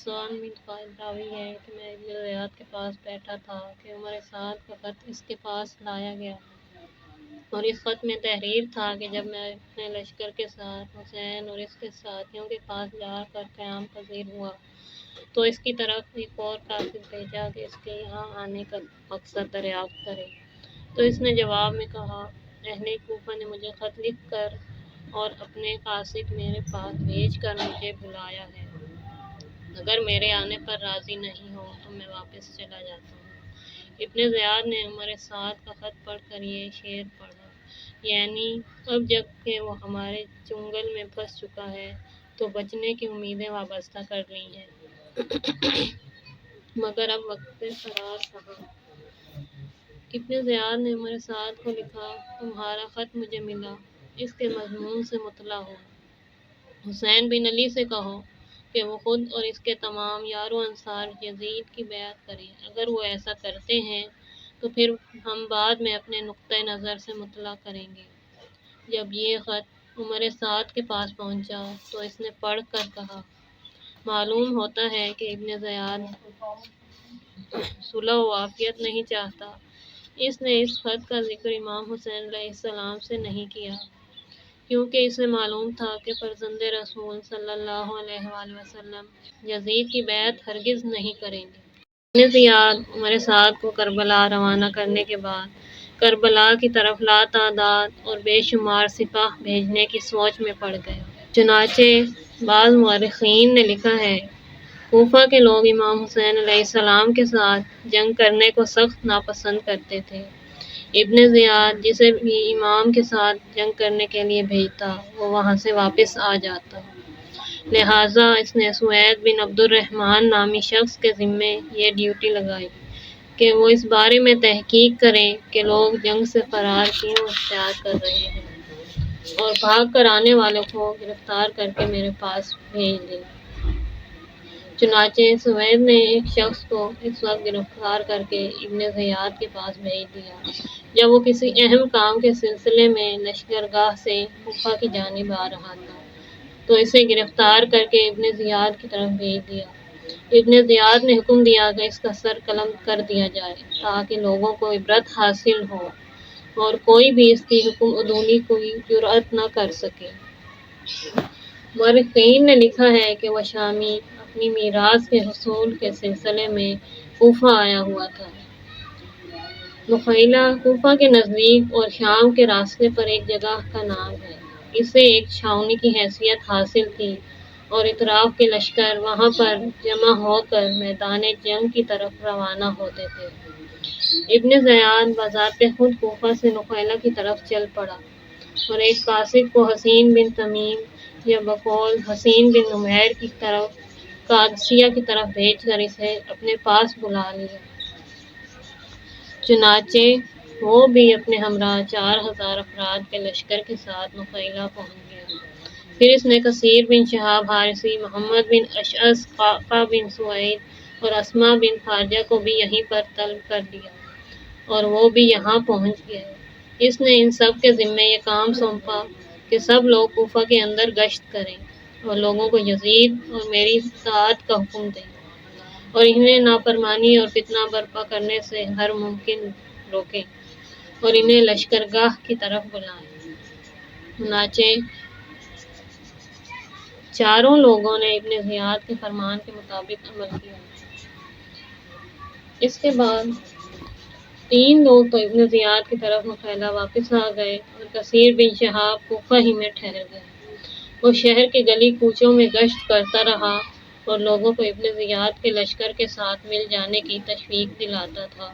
حسان بن خالد راوی ہے کہ میں ابن زیاد کے پاس بیٹھا تھا کہ عمر سعد کا خط اس کے پاس لایا گیا اور اس خط میں تحریر تھا کہ جب میں اپنے لشکر کے ساتھ حسین اور اس کے ساتھیوں کے پاس جا کر قیام پذیر ہوا تو اس کی طرف ایک اور کاتب بھیجا کہ اس کے یہاں آنے کا مقصد دریافت کرے۔ تو اس نے جواب میں کہا، اہل کوفہ نے مجھے خط لکھ کر اور اپنے قاصد میرے پاس بھیج کر مجھے بلایا ہے۔ اگر میرے آنے پر راضی نہیں ہو تو میں واپس چلا جاتا ہوں۔ ابن زیاد نے عمر سعد کا خط پڑھ کر یہ شعر پڑھا، یعنی اب جب کہ وہ ہمارے چنگل میں پھنس چکا ہے تو بچنے کی امیدیں وابستہ کر لی ہیں، مگر اب وقت فرار کہاں۔ ابن زیاد نے عمر سعد کو لکھا، تمہارا خط مجھے ملا، اس کے مضمون سے مطلع ہو۔ حسین بن علی سے کہو کہ وہ خود اور اس کے تمام یار و انصار یزید کی بیعت کریں۔ اگر وہ ایسا کرتے ہیں تو پھر ہم بعد میں اپنے نقطۂ نظر سے مطلع کریں گے۔ جب یہ خط عمر سعد کے پاس پہنچا تو اس نے پڑھ کر کہا، معلوم ہوتا ہے کہ ابن زیاد صلح و عافیت نہیں چاہتا۔ اس نے اس خط کا ذکر امام حسین علیہ السلام سے نہیں کیا، کیونکہ اسے معلوم تھا کہ فرزند رسول صلی اللہ علیہ وآلہ وسلم یزید کی بیعت ہرگز نہیں کریں گے۔ ابن زیاد عمر سعد کو کربلا روانہ کرنے کے بعد کربلا کی طرف لاتعداد اور بے شمار سپاہ بھیجنے کی سوچ میں پڑ گیا۔ چنانچہ بعض مورخین نے لکھا ہے، کوفہ کے لوگ امام حسین علیہ السلام کے ساتھ جنگ کرنے کو سخت ناپسند کرتے تھے۔ ابن زیاد جسے بھی امام کے ساتھ جنگ کرنے کے لیے بھیجتا وہ وہاں سے واپس آ جاتا، لہٰذا اس نے سوید بن عبد الرحمن نامی شخص کے ذمے یہ ڈیوٹی لگائی کہ وہ اس بارے میں تحقیق کریں کہ لوگ جنگ سے فرار کیوں اختیار کر رہے ہیں اور بھاگ کر آنے والوں کو گرفتار کر کے میرے پاس بھیج دیں۔ چنانچہ سوید نے ایک شخص کو اس وقت گرفتار کر کے ابن زیاد کے پاس بھیج دیا جب وہ کسی اہم کام کے سلسلے میں لشکرگاہ سے کوفہ کی جانب آ رہا تھا، تو اسے گرفتار کر کے ابن زیاد کی طرف بھیج دیا۔ ابن زیاد نے حکم دیا کہ اس کا سر قلم کر دیا جائے تاکہ لوگوں کو عبرت حاصل ہو اور کوئی بھی اس کی حکم عدولی کی جرأت نہ کر سکے۔ مورخین نے لکھا ہے کہ وہ شامی اپنی میراث کے حصول کے سلسلے میں کوفہ آیا ہوا تھا۔ نخیلہ کوفہ کے نزدیک اور شام کے راستے پر ایک جگہ کا نام ہے۔ اسے ایک چھاؤنی کی حیثیت حاصل تھی اور اطراف کے لشکر وہاں پر جمع ہو کر میدان جنگ کی طرف روانہ ہوتے تھے۔ ابن زیاد بذات خود کوفہ سے نخیلہ کی طرف چل پڑا اور ایک قاصد کو حسین بن تمیم یا بقول حسین بن نمیر کی طرف قادسیہ کی طرف بھیج کر اسے اپنے پاس بلا لیا۔ چنانچہ وہ بھی اپنے ہمراہ 4000 افراد کے لشکر کے ساتھ نخیلہ پہنچ گیا۔ پھر اس نے کثیر بن شہاب حارثی، محمد بن اشعث، قعقاع بن سوید اور اسما بن خارجہ کو بھی یہیں پر طلب کر لیا اور وہ بھی یہاں پہنچ گئے۔ اس نے ان سب کے ذمے یہ کام سونپا کہ سب لوگ کوفہ کے اندر گشت کریں اور لوگوں کو یزید اور میری اطاعت کا حکم دیں اور انہیں نافرمانی اور فتنہ برپا کرنے سے ہر ممکن روکیں اور انہیں لشکرگاہ کی طرف بلائیں۔ چنانچہ چاروں لوگوں نے ابن زیاد کے فرمان کے مطابق عمل کیا۔ اس کے بعد 3 لوگ تو ابن زیاد کی طرف نخیلہ واپس آ گئے اور کثیر بن شہاب کوفہ ہی میں ٹھہر گئے۔ وہ شہر کے گلی کوچوں میں گشت کرتا رہا اور لوگوں کو ابن زیاد کے لشکر کے ساتھ مل جانے کی تشویق دلاتا تھا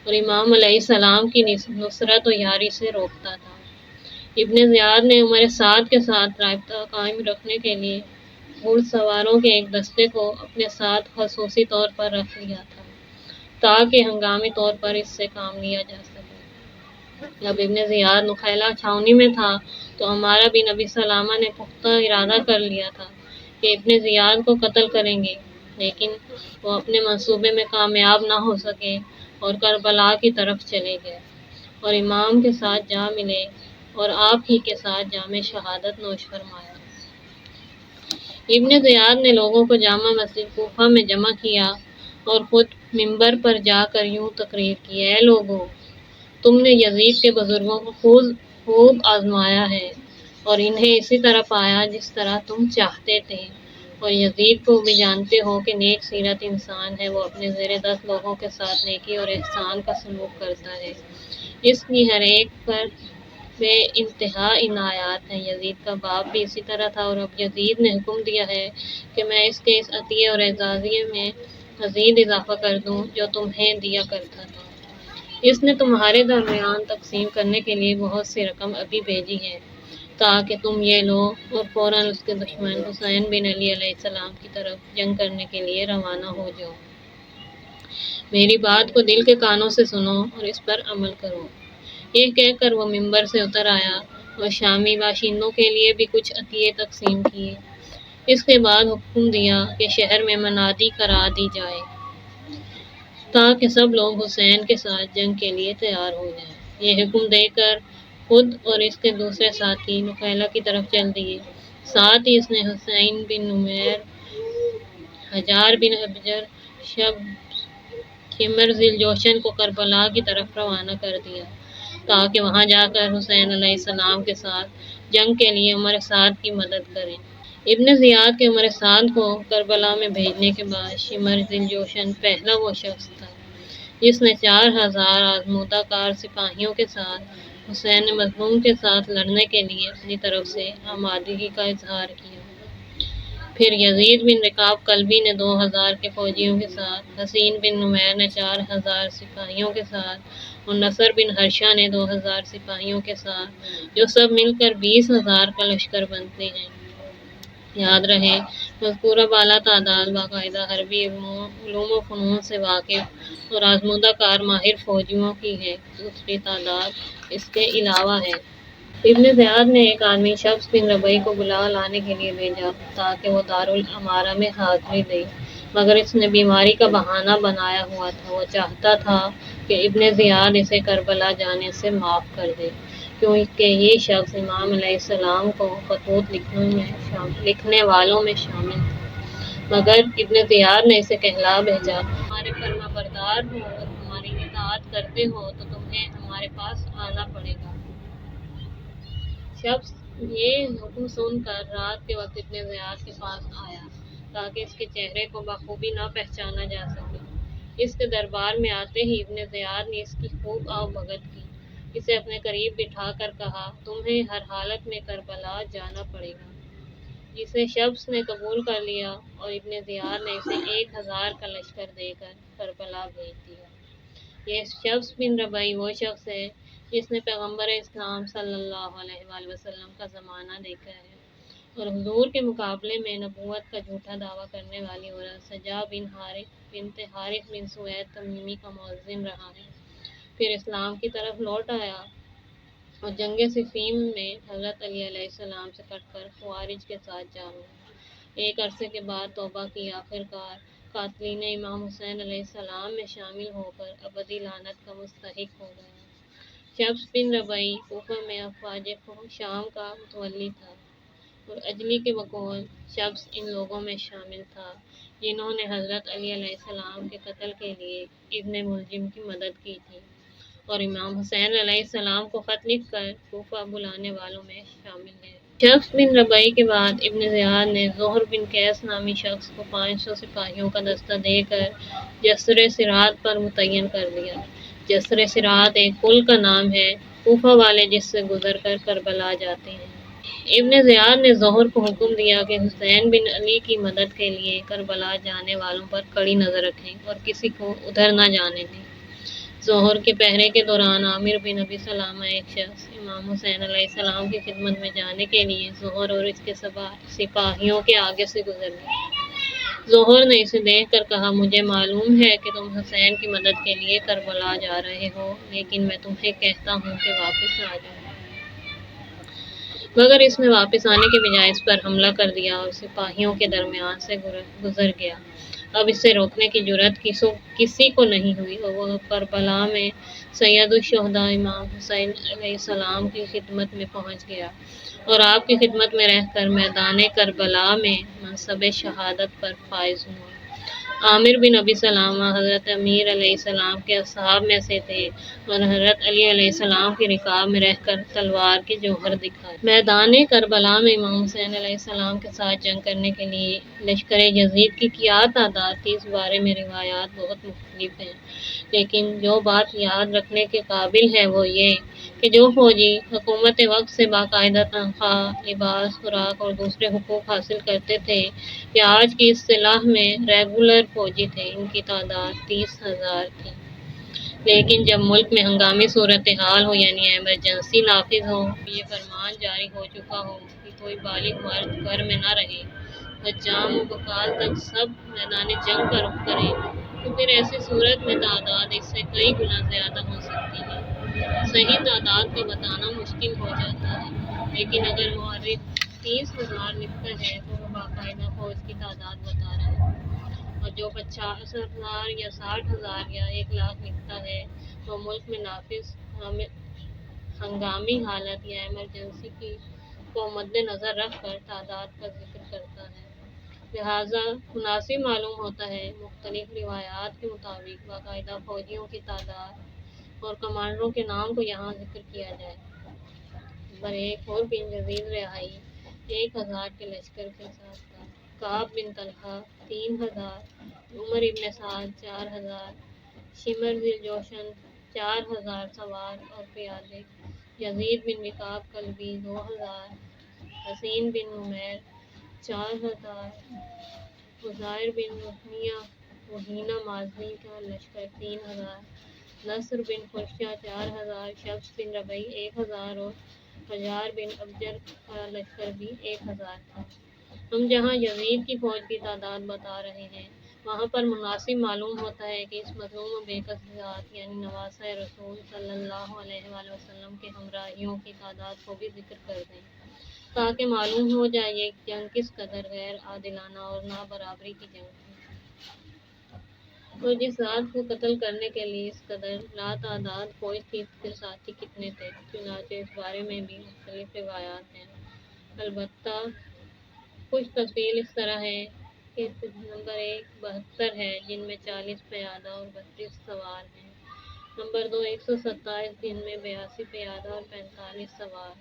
اور امام علیہ السلام کی نصرت و یاری سے روکتا تھا۔ ابن زیاد نے عمر سعد کے ساتھ رابطہ قائم رکھنے کے لیے گھڑ سواروں کے ایک دستے کو اپنے ساتھ خصوصی طور پر رکھ لیا تھا تاکہ ہنگامی طور پر اس سے کام لیا جا سکے۔ جب ابن زیاد نخیلہ چھاؤنی میں تھا تو عمارہ بن ابی سلامہ نے پختہ ارادہ کر لیا تھا کہ ابن زیاد کو قتل کریں گے، لیکن وہ اپنے منصوبے میں کامیاب نہ ہو سکے اور کربلا کی طرف چلے گئے اور امام کے ساتھ جا ملے اور آپ ہی کے ساتھ جام شہادت نوش فرمایا۔ ابن زیاد نے لوگوں کو جامع مسجد کوفہ میں جمع کیا اور خود منبر پر جا کر یوں تقریر کی: اے لوگو، تم نے یزید کے بزرگوں کو خوب آزمایا ہے اور انہیں اسی طرح پایا جس طرح تم چاہتے تھے، اور یزید کو بھی جانتے ہو کہ نیک سیرت انسان ہے، وہ اپنے زیر 10 لوگوں کے ساتھ نیکی اور احسان کا سلوک کرتا ہے، اس کی ہر ایک پر بے انتہا عنایات ہیں۔ یزید کا باپ بھی اسی طرح تھا، اور اب یزید نے حکم دیا ہے کہ میں اس کے اس عطیے اور اعزازیے میں مزید اضافہ کر دوں جو تمہیں دیا کرتا تھا۔ اس نے تمہارے درمیان تقسیم کرنے کے لیے بہت سی رقم ابھی بھیجی ہے تاکہ تم یہ لو اور فوراً اس کے دشمن حسین بن علی علیہ السلام کی طرف جنگ کرنے کے لیے روانہ ہو جاؤ۔ میری بات کو دل کے کانوں سے سنو اور اس پر عمل کرو۔ یہ کہہ کر وہ منبر سے اتر آیا اور شامی باشندوں کے لیے بھی کچھ عطیے تقسیم کیے۔ اس کے بعد حکم دیا کہ شہر میں منادی کرا دی جائے تاکہ سب لوگ حسین کے ساتھ جنگ کے لیے تیار ہو جائیں۔ یہ حکم دے کر خود اور اس کے دوسرے ساتھی نخیلہ کی طرف چل دیے۔ ساتھ ہی اس نے حسین بن نمیر، حجار بن ابجر، شمر ذی الجوشن کو کربلا کی طرف روانہ کر دیا تاکہ وہاں جا کر حسین علیہ السلام کے ساتھ جنگ کے لیے عمر سعد کی مدد کریں۔ ابن زیاد کے عمر سعد کو کربلا میں بھیجنے کے بعد شمر ذی الجوشن پہلا وہ شخص تھا جس نے 4000 آزمودہ کار سپاہیوں کے ساتھ حسین مظلوم کے ساتھ لڑنے کے لیے اپنی طرف سے آمادگی کا اظہار کیا۔ پھر یزید بن رکاب کلبی نے 2000 کے فوجیوں کے ساتھ، حسین بن نمیر نے 4000 سپاہیوں کے ساتھ اور نصر بن حرشہ نے 2000 سپاہیوں کے ساتھ، جو سب مل کر 20,000 کا لشکر بنتے ہیں۔ یاد رہے، مذکورہ بالا تعداد باقاعدہ حربی علوم و فنون سے واقف اور آزمودہ کار ماہر فوجیوں کی ہے، دوسری تعداد اس کے علاوہ ہے۔ ابن زیاد نے ایک آدمی شمس بن ربیع کو بلا لانے کے لیے بھیجا تاکہ وہ دارالامارہ میں حاضری دے، مگر اس نے بیماری کا بہانہ بنایا ہوا تھا۔ وہ چاہتا تھا کہ ابن زیاد اسے کربلا جانے سے معاف کر دے، کیونکہ یہ شخص امام علیہ السلام کو خطوط لکھنے والوں میں شامل تھا، مگر ابن زیاد نے اسے کہلا بھیجا: ہمارے فرما بردار ہو اور ہماری اطاعت کرتے ہو تو تمہیں ہمارے پاس آنا پڑے گا۔ شخص یہ حکم سن کر رات کے وقت ابن زیاد کے پاس آیا تاکہ اس کے چہرے کو بخوبی نہ پہچانا جا سکے۔ اس کے دربار میں آتے ہی ابن زیاد نے اس کی خوب آؤ بھگت کی، اسے اپنے قریب بٹھا کر کہا: تمہیں ہر حالت میں کربلا جانا پڑے گا، جسے شخص نے قبول کر لیا اور ابن زیاد نے اسے 1000 کا لشکر دے کر کربلا بھیج دیا۔ یہ شمس بن ربیع وہ شخص ہے جس نے پیغمبر اسلام صلی اللہ علیہ وآلہ وسلم کا زمانہ دیکھا ہے اور حضور کے مقابلے میں نبوت کا جھوٹا دعویٰ کرنے والی عورت سجا بنت حارث بن سوید تمیمی کا مؤذن رہا ہے۔ پھر اسلام کی طرف لوٹ آیا اور جنگ صفین میں حضرت علی علیہ السلام سے کٹ کر خوارج کے ساتھ جا ملا۔ ایک عرصے کے بعد توبہ کی، آخر کار قاتلین امام حسین علیہ السلام میں شامل ہو کر ابدی لعنت کا مستحق ہو گیا۔ شمس بن ربیع کوفہ میں افواج شام کا متولی تھا اور اجلی کے بقول شمس ان لوگوں میں شامل تھا جنہوں نے حضرت علی علیہ السلام کے قتل کے لیے ابن ملجم کی مدد کی تھی اور امام حسین علیہ السلام کو خط لکھ کر کوفہ بلانے والوں میں شامل ہے۔ شمس بن ربیع کے بعد ابن زیاد نے زہر بن قیس نامی شخص کو 500 سپاہیوں کا دستہ دے کر جسر صراط پر متعین کر دیا۔ جسر صراط ایک پل کا نام ہے کوفہ والے جس سے گزر کر کربلا جاتے ہیں۔ ابن زیاد نے زہر کو حکم دیا کہ حسین بن علی کی مدد کے لیے کربلا جانے والوں پر کڑی نظر رکھیں اور کسی کو ادھر نہ جانے دیں۔ زہر کے پہرے کے دوران عامر بن ابی سلامہ ایک شخص امام حسین علیہ السلام کی خدمت میں جانے کے لیے زہر اور اس کے سپاہیوں کے آگے سے گزر گیا۔ زہر نے اسے دیکھ کر کہا: مجھے معلوم ہے کہ تم حسین کی مدد کے لیے کربلا جا رہے ہو، لیکن میں تمہیں کہتا ہوں کہ واپس آ جاؤ۔ مگر اس نے واپس آنے کے بجائے اس پر حملہ کر دیا اور سپاہیوں کے درمیان سے گزر گیا۔ اب اسے روکنے کی جرأت کسی کو نہیں ہوئی اور وہ کربلا میں سید الشہداء امام حسین علیہ السلام کی خدمت میں پہنچ گیا اور آپ کی خدمت میں رہ کر میدان کربلا میں منصب شہادت پر فائز ہوا۔ عامر بن ابی سلامہ حضرت امیر علیہ السلام کے اصحاب میں سے تھے اور حضرت علی علیہ السلام کی رکاب میں رہ کر تلوار کے جوہر دکھائے۔ میدان کربلا میں امام حسین علیہ السلام کے ساتھ جنگ کرنے کے لیے لشکر یزید کی کیا تعداد تھی، اس بارے میں روایات بہت مختلف ہیں، لیکن جو بات یاد رکھنے کے قابل ہے وہ یہ کہ جو فوجی حکومت وقت سے باقاعدہ تنخواہ، لباس، خوراک اور دوسرے حقوق حاصل کرتے تھے یا آج کی اصطلاح میں ریگولر فوجی تھے، ان کی تعداد 30,000 تھی۔ لیکن جب ملک میں ہنگامی صورتحال ہو یعنی ایمرجنسی نافذ ہو، یہ فرمان جاری ہو چکا ہو کہ کوئی بالغ مرد گھر میں نہ رہے، حجام و بقال تک سب میدان جنگ کا رخ کریں، تو پھر ایسی صورت میں تعداد اس سے کئی گنا زیادہ ہو سکتی ہے۔ صحیح تعداد کو بتانا مشکل ہو جاتا ہے، لیکن اگر مورخ 30,000 لکھتا ہے تو وہ باقاعدہ فوج کی تعداد بتا رہا ہے، اور جو 50,000 یا 60,000 یا 1,00,000 لکھتا ہے تو ملک میں نافذ ہنگامی حالت یا ایمرجنسی کو مد نظر رکھ کر تعداد کا ذکر کرتا ہے۔ لہٰذا مناسب معلوم ہوتا ہے مختلف روایات کے مطابق باقاعدہ فوجیوں کی تعداد اور کمانڈروں کے نام کو یہاں ذکر کیا جائے۔ نمبر 1 اور بن یزید رہائی 1,000 کے لشکر کے ساتھ تھا، کعب بن طلحہ 3,000، عمر ابن سعد 4,000، شمر ذی الجوشن 4,000 سوار اور پیادے، یزید بن رکاب کلبی 2,000، حسین بن نمیر 4,000، عزیر بن وہینہ مازنی کا لشکر 3,000، نصر بن خرشہ 4,000، شمس بن ربیع 1,000 اور حجار بن ابجر کا لشکر بھی 1,000 تھا۔ ہم جہاں یزید کی فوج کی تعداد بتا رہے ہیں وہاں پر مناسب معلوم ہوتا ہے کہ اس مظلوم و بے کس ذات یعنی نواسۂ رسول صلی اللہ علیہ وآلہ وسلم کے ہمراہیوں کی تعداد کو بھی ذکر کر دیں، تاکہ معلوم ہو جائے یہ جنگ کس قدر غیر عادلانہ اور نابرابری کی جنگ تھی، اور جس ذات کو قتل کرنے کے لیے اس قدر لاتعداد فوج تھی اس کے ساتھی کتنے تھے۔ چنانچہ اس بارے میں بھی مختلف روایات ہیں، البتہ کچھ تفصیل اس طرح ہے کہ نمبر 1 72 ہے، جن میں 40 پیادہ اور 32 سوار ہیں، نمبر 2 127، جن میں 82 پیادہ اور 45 سوار،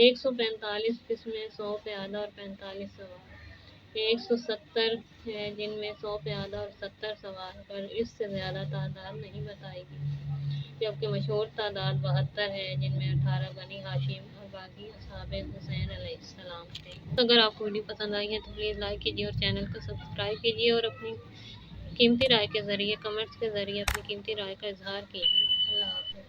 145 جس میں 100 پیادہ اور 45 سوار، 170 ہے جن میں 100 پیادہ اور 70 سوار، پر اس سے زیادہ تعداد نہیں بتائی گئی، جبکہ مشہور تعداد 72 ہے، جن میں 18 بنی ہاشم اور باقی اصحاب حسین علیہ السلام تھے۔ اگر آپ کو ویڈیو پسند آئی ہے تو پلیز لائک کیجیے اور چینل کو سبسکرائب کیجیے اور اپنی قیمتی رائے کے ذریعے کمنٹس کے ذریعے اپنی قیمتی رائے کا اظہار کیجیے۔ اللہ حافظ۔